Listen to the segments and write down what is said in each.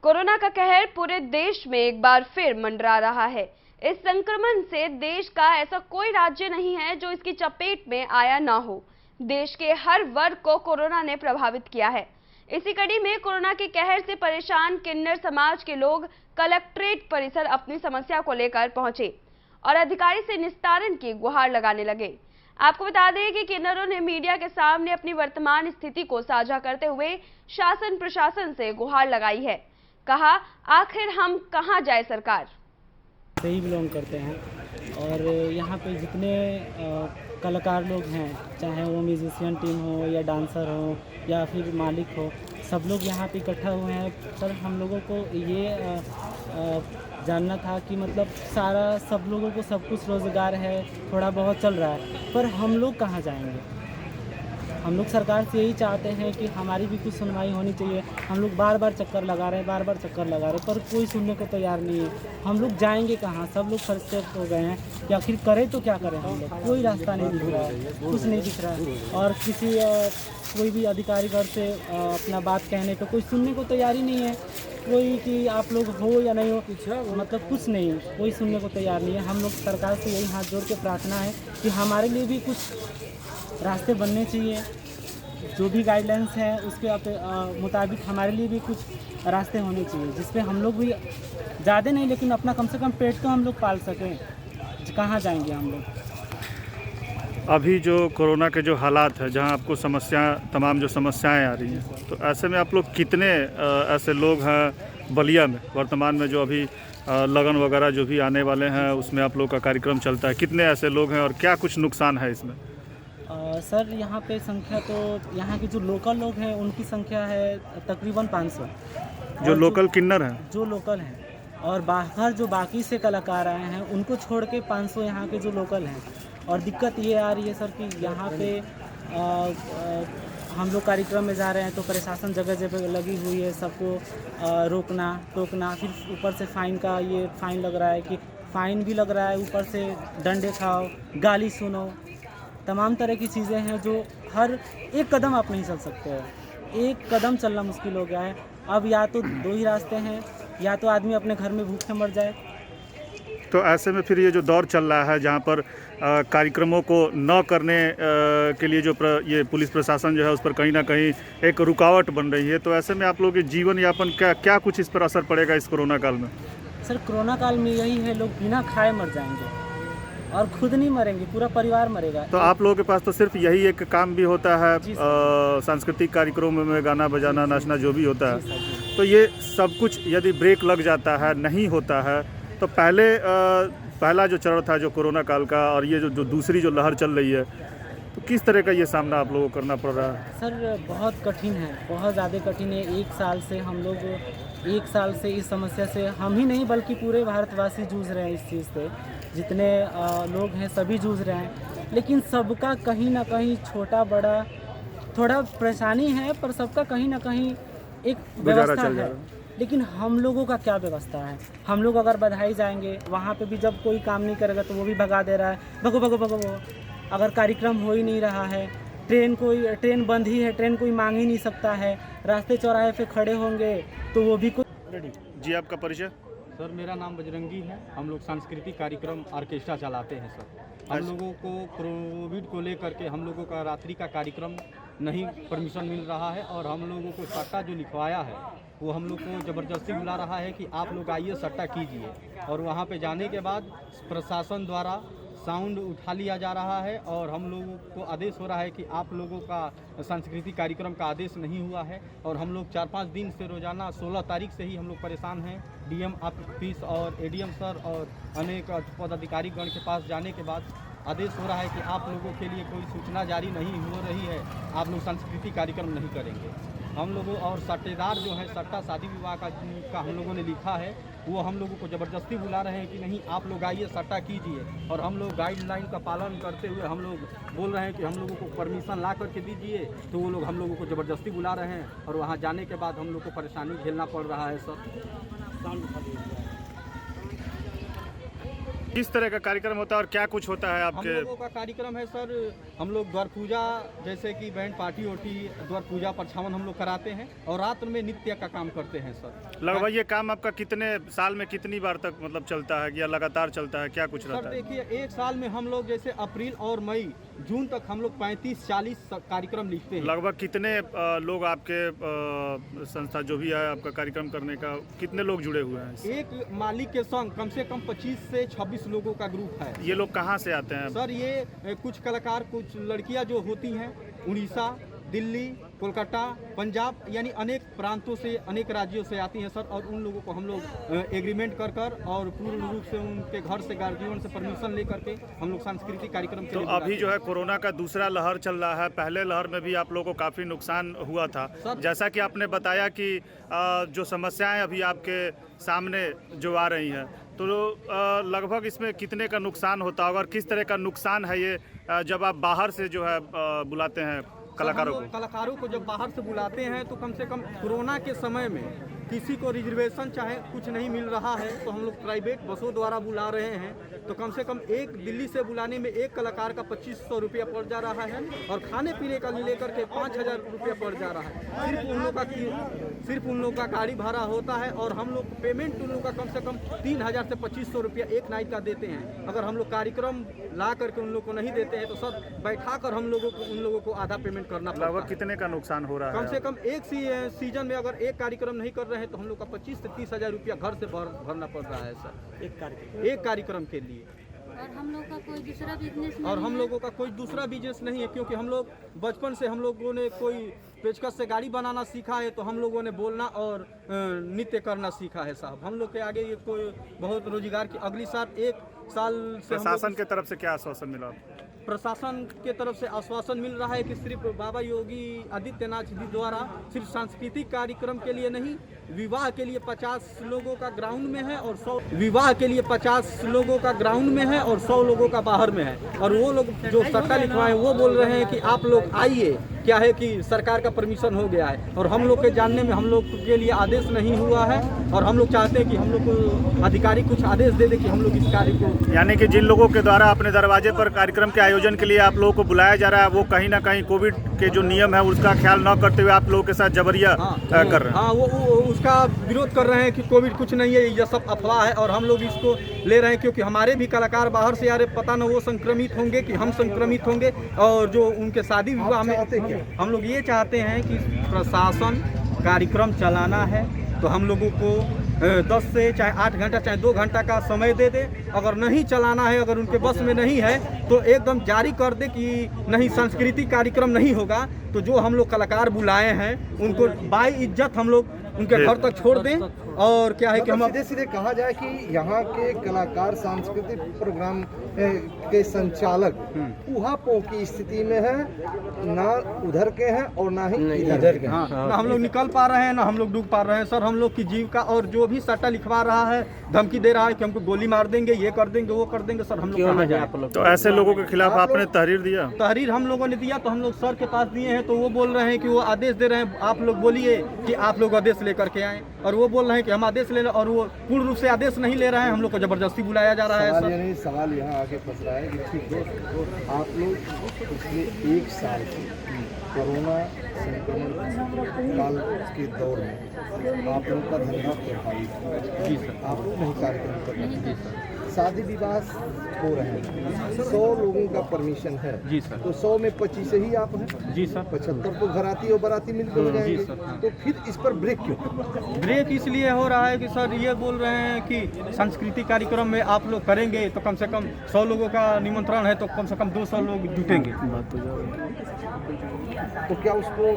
Corona का कहर पूरे देश में एक बार फिर मंडरा रहा है। इस संक्रमण से देश का ऐसा कोई राज्य नहीं है जो इसकी चपेट में आया ना हो। देश के हर वर्ग को कोरोना ने प्रभावित किया है। इसी कड़ी में कोरोना के कहर से परेशान किन्नर समाज के लोग कलेक्ट्रेट परिसर अपनी समस्या को लेकर पहुंचे और अधिकारी से निस्तारण की गुहार लगाने लगे। आपको बता दें कि किन्नरों ने मीडिया के सामने अपनी वर्तमान स्थिति को साझा करते हुए शासन प्रशासन से गुहार लगाई है। कहा, आखिर हम कहां जाए सरकार। से ही बिलोंग करते हैं और यहाँ पे जितने कलाकार लोग हैं, चाहे वो म्यूजिशियन टीम हो या डांसर हो या फिर मालिक हो, सब लोग यहाँ पे इकट्ठा हुए हैं। सर, हम लोगों को ये जानना था कि मतलब सब लोगों को सब कुछ रोज़गार है, थोड़ा बहुत चल रहा है, पर हम लोग कहाँ जाएंगे। हम लोग सरकार से यही चाहते हैं कि हमारी भी कुछ सुनवाई होनी चाहिए। हम लोग बार बार चक्कर लगा रहे हैं, पर कोई सुनने को तैयार नहीं है। हम लोग जाएंगे कहाँ? सब लोग फ्रस्ट्रेट हो गए हैं कि आखिर करें तो क्या करें। हम लोग कोई रास्ता नहीं दिख रहा है, कुछ नहीं दिख रहा है। और कोई भी अधिकारी घर से अपना बात कहने पे कोई सुनने को तैयार ही नहीं है। कोई कि आप लोग हो या नहीं हो, मतलब कुछ नहीं, कोई सुनने को तैयार नहीं है। हम लोग सरकार से यही हाथ जोड़ के प्रार्थना है कि हमारे लिए भी कुछ रास्ते बनने चाहिए। जो भी गाइडलाइंस है उसके मुताबिक हमारे लिए भी कुछ रास्ते होने चाहिए, जिसपे हम लोग भी ज़्यादा नहीं लेकिन अपना कम से कम पेट तो हम लोग पाल सकें। कहाँ जाएंगे हम लोग। अभी जो कोरोना के जो हालात है, जहाँ आपको तमाम जो समस्याएं आ रही हैं, तो ऐसे में आप लोग कितने ऐसे लोग हैं बलिया में वर्तमान में जो अभी लगन वगैरह जो भी आने वाले हैं उसमें आप लोग का कार्यक्रम चलता है, कितने ऐसे लोग हैं और क्या कुछ नुकसान है इसमें? सर, यहाँ पे संख्या तो यहाँ के जो लोकल लोग हैं उनकी संख्या है तकरीबन 500। जो लोकल किन्नर हैं, जो लोकल हैं, और बाहर जो बाकी से कलाकार आए हैं उनको छोड़ के 500 यहाँ के जो लोकल हैं। और दिक्कत ये आ रही है सर कि यहाँ पे हम लोग कार्यक्रम में जा रहे हैं तो प्रशासन जगह जगह लगी हुई है, सबको रोकना टोकना, फिर ऊपर से फाइन लग रहा है कि फ़ाइन भी लग रहा है, ऊपर से डंडे खाओ, गाली सुनो, तमाम तरह की चीज़ें हैं जो हर एक कदम आप नहीं चल सकते हो। एक कदम चलना मुश्किल हो गया है। अब या तो दो ही रास्ते हैं, या तो आदमी अपने घर में भूखे मर जाए। तो ऐसे में फिर ये जो दौर चल रहा है जहाँ पर कार्यक्रमों को न करने के लिए जो ये पुलिस प्रशासन जो है उस पर कहीं ना कहीं एक रुकावट बन रही है, तो ऐसे में आप लोगों के जीवन यापन क्या कुछ इस पर असर पड़ेगा इस कोरोना काल में? सर, कोरोना काल में यही है, लोग बिना खाए मर जाएंगे और खुद नहीं मरेंगे, पूरा परिवार मरेगा। तो आप लोगों के पास तो सिर्फ यही एक काम भी होता है, सांस्कृतिक कार्यक्रमों में गाना बजाना नाचना जो भी होता है, तो ये सब कुछ यदि ब्रेक लग जाता है, नहीं होता है, तो पहला जो चरण था जो कोरोना काल का और ये जो दूसरी जो लहर चल रही है, तो किस तरह का ये सामना आप लोगों को करना पड़ रहा है? सर, बहुत कठिन है, बहुत ज़्यादा कठिन है। एक साल से इस समस्या से हम ही नहीं बल्कि पूरे भारतवासी जूझ रहे हैं। इस चीज़ से जितने लोग हैं सभी जूझ रहे हैं, लेकिन सबका कहीं ना कहीं छोटा बड़ा थोड़ा परेशानी है, पर सबका कहीं ना कहीं एक व्यवस्था है। लेकिन हम लोगों का क्या व्यवस्था है? हम लोग अगर बधाई जाएंगे, वहाँ पे भी जब कोई काम नहीं करेगा तो वो भी भगा दे रहा है, भगो भगो भगो भगो। अगर कार्यक्रम हो ही नहीं रहा है, ट्रेन बंद ही है, ट्रेन कोई मांग ही नहीं सकता है, रास्ते चौराहे पे खड़े होंगे तो वो भी कुछ। जी, आपका परिचय? सर, मेरा नाम बजरंगी है। हम लोग सांस्कृतिक कार्यक्रम ऑर्केस्ट्रा चलाते हैं सर। हम लोगों को कोविड को लेकर के हम लोगों का रात्रि का कार्यक्रम नहीं परमिशन मिल रहा है, और हम लोगों को सट्टा जो लिखवाया है वो हम लोग को ज़बरदस्ती बुला रहा है कि आप लोग आइए सट्टा कीजिए, और वहाँ पे जाने के बाद प्रशासन द्वारा साउंड उठा लिया जा रहा है और हम लोगों को आदेश हो रहा है कि आप लोगों का सांस्कृतिक कार्यक्रम का आदेश नहीं हुआ है। और हम लोग 4-5 दिन से रोज़ाना 16 तारीख से ही हम लोग परेशान हैं। डीएम ऑफिस और एडीएम सर और अनेक पदाधिकारी गण के पास जाने के बाद आदेश हो रहा है कि आप लोगों के लिए कोई सूचना जारी नहीं हो रही है, आप लोग सांस्कृतिक कार्यक्रम नहीं करेंगे। हम लोगों और सट्टेदार जो है सट्टा शादी विवाह का हम लोगों ने लिखा है, वो हम लोगों को ज़बरदस्ती बुला रहे हैं कि नहीं आप लोग आइए सट्टा कीजिए, और हम लोग गाइडलाइन का पालन करते हुए हम लोग बोल रहे हैं कि हम लोगों को परमिशन ला करके दीजिए, तो वो लोग हम लोगों को ज़बरदस्ती बुला रहे हैं, और वहाँ जाने के बाद हम लोग को परेशानी झेलना पड़ रहा है सर। किस तरह का कार्यक्रम होता है और क्या कुछ होता है हम आपके? लोगों का कार्यक्रम है सर, हम लोग द्वार पूजा जैसे कि बैंड पार्टी ओटी द्वार पूजा परछावन हम लोग कराते हैं और रात में नृत्य का काम करते हैं सर। लगभग ये काम आपका कितने साल में कितनी बार तक मतलब चलता है या लगातार चलता है, क्या कुछ सर रहता है? देखिए, एक साल में हम लोग जैसे अप्रैल और मई जून तक हम लोग 35-40 कार्यक्रम लिखते हैं। लगभग कितने लोग आपके संस्था जो भी है आपका कार्यक्रम करने का, कितने लोग जुड़े हुए हैं? एक मालिक के संग कम से कम 25 से 26 लोगों का ग्रुप है। ये लोग कहाँ से आते हैं? सर ये कुछ कलाकार, कुछ लड़कियां जो होती हैं उड़ीसा, दिल्ली, कोलकाता, पंजाब यानी अनेक प्रांतों से, अनेक राज्यों से आती हैं सर। और उन लोगों को हम लोग एग्रीमेंट कर कर और पूर्ण रूप से उनके घर से, गार्जियन से परमिशन ले करके हम लोग सांस्कृतिक कार्यक्रम के तो लिए अभी जो है कोरोना का दूसरा लहर चल रहा है, पहले लहर में भी आप लोगों को काफ़ी नुकसान हुआ था। जैसा कि आपने बताया कि जो समस्याएं अभी आपके सामने जो आ रही हैं, तो लगभग इसमें कितने का नुकसान होता होगा और किस तरह का नुकसान है ये जब आप बाहर से जो है बुलाते हैं कलाकारों को? जब बाहर से बुलाते हैं तो कम से कम कोरोना के समय में किसी को रिजर्वेशन चाहे कुछ नहीं मिल रहा है तो हम लोग प्राइवेट बसों द्वारा बुला रहे हैं। तो कम से कम एक दिल्ली से बुलाने में एक कलाकार का 2500 रुपया पड़ जा रहा है और खाने पीने का लेकर के 5000 रुपया पड़ जा रहा है। सिर्फ उन लोग का गाड़ी भाड़ा होता है और हम लोग पेमेंट उन लोग का कम से कम 3000 से 2500 रुपया एक नाइट का देते हैं। अगर हम लोग कार्यक्रम ला करके उन लोग को नहीं देते हैं तो सर बैठा कर हम लोगों को, उन लोगों को आधा पेमेंट करना पड़ता है। लगभग कितने का नुकसान हो रहा है? कम से कम एक सीजन में अगर एक कार्यक्रम नहीं कर रहे हैं तो हम लोग का 25 से 30 हजार रुपया घर से भरना पड़ रहा है सर, एक कार्यक्रम के लिए। और हम लोग का कोई दूसरा बिजनेस नहीं और हम लोगों का कोई दूसरा बिजनेस नहीं है, क्योंकि हम लोग बचपन से हम लोगों ने कोई पेचकस से गाड़ी बनाना सीखा है तो हम लोगों ने बोलना और नृत्य करना सीखा है साहब। हम लोग के आगे ये कोई बहुत रोजगार की अगली साल, एक साल से प्रशासन के तरफ से क्या आश्वासन मिला? प्रशासन के तरफ से आश्वासन मिल रहा है कि सिर्फ बाबा योगी आदित्यनाथ जी द्वारा सिर्फ सांस्कृतिक कार्यक्रम के लिए नहीं, विवाह के लिए 50 लोगों का ग्राउंड में है और 100 लोगों का बाहर में है। और वो लोग जो सट्टा लिखवाए वो बोल रहे हैं कि आप लोग आइए, क्या है कि सरकार का परमिशन हो गया है और हम लोग के जानने में हम लोग के लिए आदेश नहीं हुआ है और हम लोग चाहते हैं कि हम लोग को अधिकारी कुछ आदेश दे दे कि हम लोग इस कार्य को, यानी कि जिन लोगों के द्वारा अपने दरवाजे पर कार्यक्रम के आयोजन के लिए आप लोगों को बुलाया जा रहा है वो कहीं ना कहीं कोविड के जो नियम है उसका ख्याल न करते हुए आप लोगों के साथ जबरिया कर रहे हैं। हाँ, वो उसका विरोध कर रहे हैं कि कोविड कुछ नहीं है, ये सब अफवाह है और हम लोग इसको ले रहे हैं क्योंकि हमारे भी कलाकार बाहर से आ रहे, पता न वो संक्रमित होंगे कि हम संक्रमित होंगे। और जो उनके शादी विवाह में हम लोग ये चाहते हैं कि प्रशासन कार्यक्रम चलाना है तो हम लोगों को 10 से चाहे 8 घंटा चाहे 2 घंटा का समय दे दे। अगर नहीं चलाना है, अगर उनके बस में नहीं है तो एकदम जारी कर दे कि नहीं, सांस्कृतिक कार्यक्रम नहीं होगा। तो जो हम लोग कलाकार बुलाए हैं उनको बाई इज्जत हम लोग उनके घर तक छोड़ दें। और क्या है कि हम सीधे कहा जाए कि यहाँ के कलाकार सांस्कृतिक प्रोग्राम के संचालक उहापों की स्थिति में है, ना उधर के हैं और ना ही इधर के। ना हम लोग निकल पा रहे हैं ना हम लोग डूब पा रहे हैं सर। हम लोग की जीविका और जो भी सट्टा लिखवा रहा है, धमकी दे रहा है कि हमको गोली मार देंगे, ये कर देंगे, वो कर देंगे, सर हम लोग कहाँ जाए? तो ऐसे लोगों के खिलाफ आपने तहरीर दिया? तहरीर हम लोगों ने दिया, तो हम लोग सर के पास दिए हैं तो वो बोल रहे हैं कि वो आदेश दे रहे हैं, आप लोग बोलिए कि आप लोग आदेश लेकर के आए। और वो बोल रहे हैं कि हम आदेश ले रहे हैं और वो पूर्ण रूप से आदेश नहीं ले रहे हैं, हम लोग को जबरदस्ती बुलाया जा रहा है सर। सवाल यहाँ आगे फंस रहा है कि ठीक है, आप लोग पिछले 1 साल से कोरोना संक्रमण काल के दौर में आप लोग का धंधा प्रभावित हुआ। जी सर, आप लोग नहीं कार्यक्रम कर रहे हैं, शादी विवाह हो रहे हैं, 100 लोगों का परमिशन है। जी सर। तो 100 में 25 ही आप हैं। जी सर। 75 तो घराती और बाराती मिलकर हो जाएंगे। तो फिर इस पर ब्रेक क्यों? ब्रेक इसलिए हो रहा है कि सर ये बोल रहे हैं कि सांस्कृतिक कार्यक्रम में आप लोग करेंगे तो कम से कम 100 लोगों का निमंत्रण है तो कम से कम 200 लोग जुटेंगे। तो क्या उसको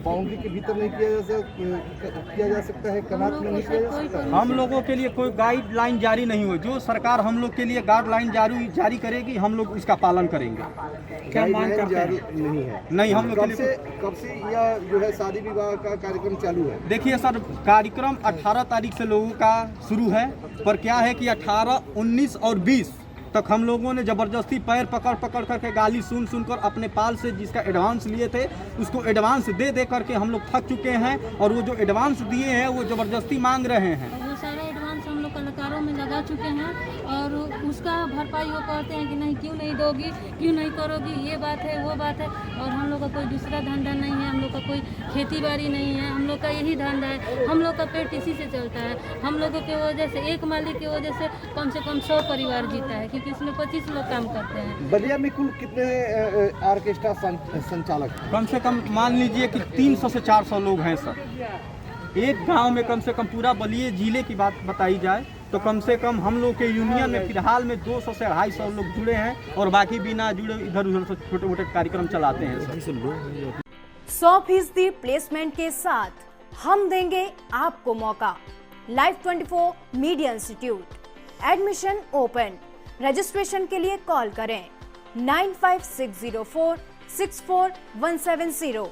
बाउंड्री के भीतर नहीं किया जा सकता है, कनात में नहीं किया जा सकता? हम लोगों के लिए कोई गाइडलाइन जारी नहीं हुई। जो सरकार हम लोग के लिए गाइडलाइन जारी करेगी हम लोग इसका पालन करेंगे। क्या मांग करते हैं? नहीं है। नहीं, हम लोग कब से यह जो है शादी विवाह का कार्यक्रम चालू है? देखिए सर, कार्यक्रम 18 तारीख से लोगों का शुरू है, पर क्या है कि 18, 19 और 20 तक हम लोगों ने जबरदस्ती पैर पकड़ करके गाली सुनकर अपने पाल से जिसका एडवांस लिए थे उसको एडवांस दे करके हम लोग थक चुके हैं। और वो जो एडवांस दिए हैं वो जबरदस्ती मांग रहे हैं। वो सारा एडवांस हम लोग कलाकारों में लगा चुके हैं और उसका भरपाई वो करते हैं कि नहीं क्यों नहीं दोगी, क्यों नहीं करोगी, ये बात है वो बात है। और हम लोग का कोई दूसरा धंधा नहीं है, हम लोग का कोई खेती बाड़ी नहीं है, हम लोग का यही धंधा है, हम लोग का पेट इसी से चलता है। हम लोगों की वजह से, एक मालिक की वजह से कम 100 परिवार जीता है, क्योंकि इसमें 25 लोग काम करते हैं। बलिया में कुल कितने ऑर्केस्ट्रा संचालक हैं? कम से कम मान लीजिए कि 300 से 400 लोग हैं सर। एक गांव में कम से कम पूरा बलिया जिले की बात बताई जाए तो कम से कम हम लोग के यूनियन में फिलहाल में 200 से 250 लोग जुड़े हैं और बाकी बिना जुड़े इधर उधर से छोटे मोटे कार्यक्रम चलाते हैं सर। 100% प्लेसमेंट के साथ हम देंगे आपको मौका। Live 24 media institute, admission open. Registration के लिए कॉल करें 95604 64170।